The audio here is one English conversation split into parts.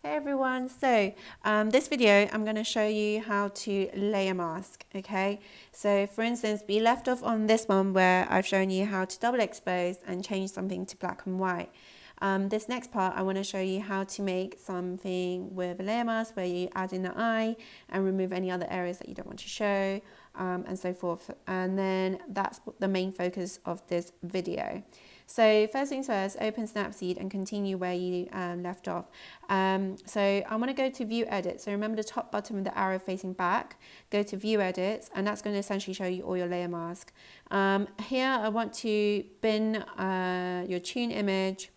Hey everyone, so this video I'm going to show you how to layer mask, okay? So for instance, we left off on this one where I've shown you how to double expose and change something to black and white. This next part I want to show you how to make something with a layer mask where you add in the eye and remove any other areas that you don't want to show and so forth. And then that's the main focus of this video. So first things first, open Snapseed and continue where you left off. So I want to go to view edit. So remember the top button with the arrow facing back, go to view edits, and that's going to essentially show you all your layer mask. Here I want to bin your tune image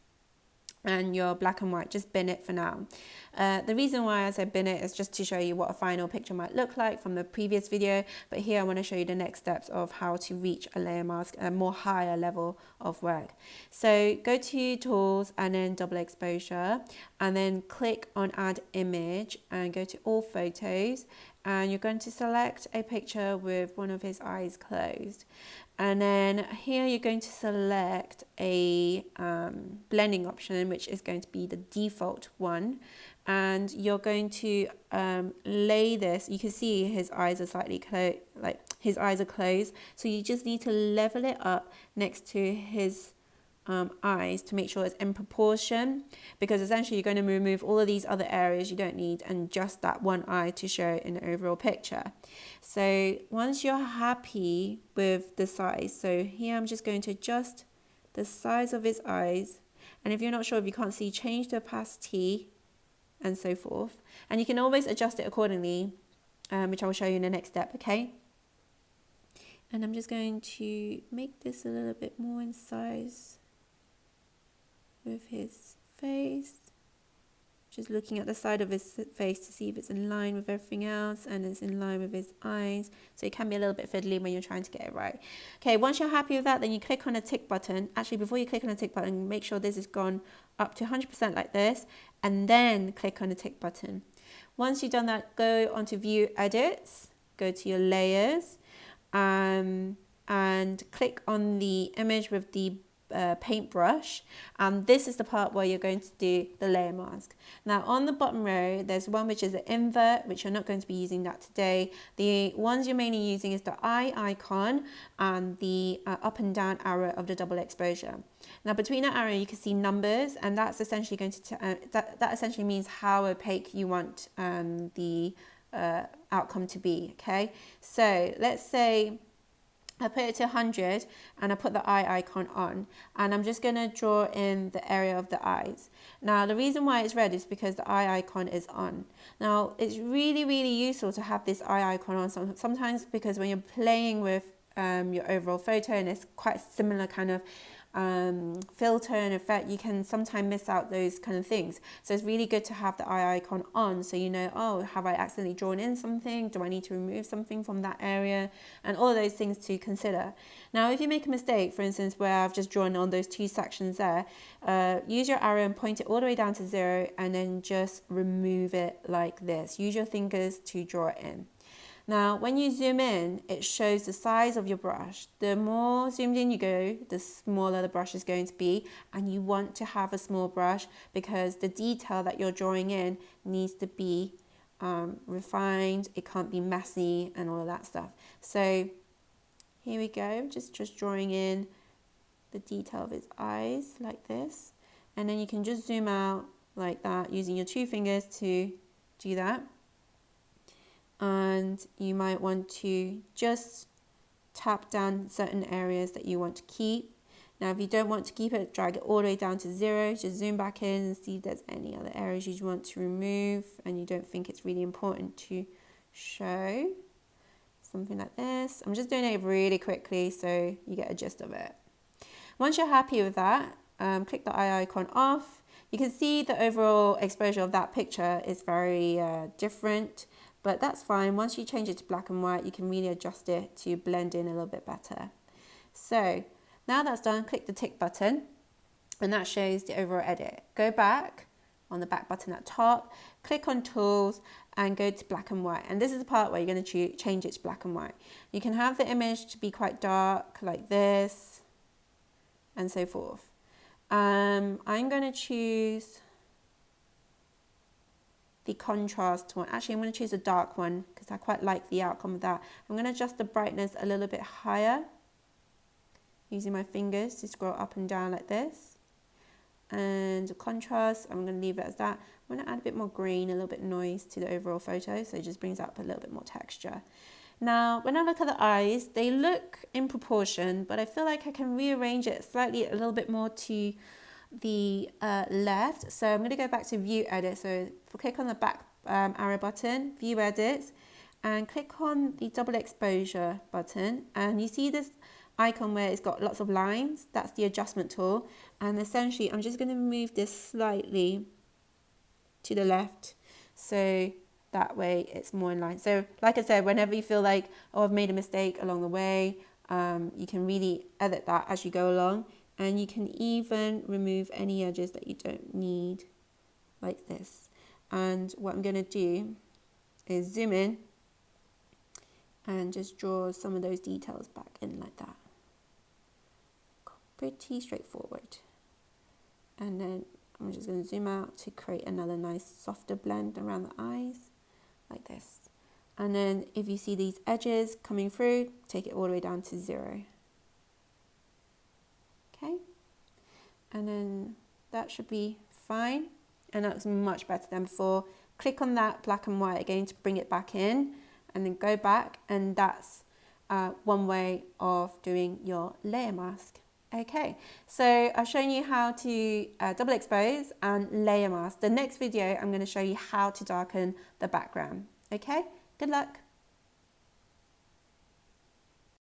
and your black and white, just bin it for now. The reason why I said bin it is just to show you what a final picture might look like from the previous video, but here I want to show you the next steps of how to reach a layer mask, a more higher level of work. So go to tools and then double exposure, and then click on add image and go to all photos, and you're going to select a picture with one of his eyes closed. And then here you're going to select a blending option, which is going to be the default one. And you're going to lay this. You can see his eyes are slightly closed, like his eyes are closed. So you just need to level it up next to his eyes to make sure it's in proportion, because essentially you're going to remove all of these other areas you don't need and just that one eye to show in the overall picture. So once you're happy with the size, so here I'm just going to adjust the size of his eyes, and if you're not sure, if you can't see, change the opacity and so forth, and you can always adjust it accordingly, which I will show you in the next step. Okay, and I'm just going to make this a little bit more in size with his face, just looking at the side of his face to see if it's in line with everything else and it's in line with his eyes. So it can be a little bit fiddly when you're trying to get it right. Okay, once you're happy with that, then you click on a tick button. Actually, before you click on a tick button, make sure this is gone up to 100% like this, and then click on the tick button. Once you've done that, go onto view edits, go to your layers, and click on the image with the paintbrush, and this is the part where you're going to do the layer mask. Now on the bottom row there's one which is an invert, which you're not going to be using that today. The ones you're mainly using is the eye icon and the up and down arrow of the double exposure. Now between that arrow you can see numbers, and that's essentially going to that essentially means how opaque you want the outcome to be. Okay, so let's say I put it to 100 and I put the eye icon on, and I'm just going to draw in the area of the eyes. Now the reason why it's red is because the eye icon is on. Now it's really useful to have this eye icon on sometimes, because when you're playing with your overall photo and it's quite similar kind of filter and effect, you can sometimes miss out those kind of things. So it's really good to have the eye icon on, so you know, oh, have I accidentally drawn in something? Do I need to remove something from that area? And all of those things to consider. Now if you make a mistake, for instance, where I've just drawn on those two sections there, use your arrow and point it all the way down to 0, and then just remove it like this. Use your fingers to draw it in. Now, when you zoom in, it shows the size of your brush. The more zoomed in you go, the smaller the brush is going to be, and you want to have a small brush because the detail that you're drawing in needs to be refined. It can't be messy and all of that stuff. So here we go, just drawing in the detail of his eyes like this, and then you can just zoom out like that using your two fingers to do that. And you might want to just tap down certain areas that you want to keep. Now if you don't want to keep it, drag it all the way down to 0, just zoom back in and see if there's any other areas you want to remove and you don't think it's really important to show. Something like this. I'm just doing it really quickly so you get a gist of it. Once you're happy with that, click the eye icon off. You can see the overall exposure of that picture is very different, but that's fine. Once you change it to black and white, you can really adjust it to blend in a little bit better. So now that's done, click the tick button, and that shows the overall edit. Go back on the back button at top, click on tools and go to black and white. And this is the part where you're going to change it to black and white. You can have the image to be quite dark like this and so forth. I'm going to choose the contrast one. Actually, I'm going to choose a dark one because I quite like the outcome of that. I'm going to adjust the brightness a little bit higher using my fingers to scroll up and down like this. And the contrast, I'm going to leave it as that. I'm going to add a bit more green, a little bit noise to the overall photo, so it just brings up a little bit more texture. Now, when I look at the eyes, they look in proportion, but I feel like I can rearrange it slightly a little bit more to the left. So I'm going to go back to view edit. So click on the back arrow button, view edit, and click on the double exposure button, and you see this icon where it's got lots of lines. That's the adjustment tool, and essentially I'm just going to move this slightly to the left so that way it's more in line. So like I said, whenever you feel like, oh, I've made a mistake along the way, you can really edit that as you go along, and you can even remove any edges that you don't need like this. And what I'm going to do is zoom in and just draw some of those details back in like that. Pretty straightforward. And then I'm just going to zoom out to create another nice softer blend around the eyes like this. And then if you see these edges coming through, take it all the way down to 0. Okay, and then that should be fine, and that looks much better than before. Click on that black and white again to bring it back in, and then go back, and that's one way of doing your layer mask. Okay, so I've shown you how to double expose and layer mask. The next video I'm going to show you how to darken the background. Okay, good luck.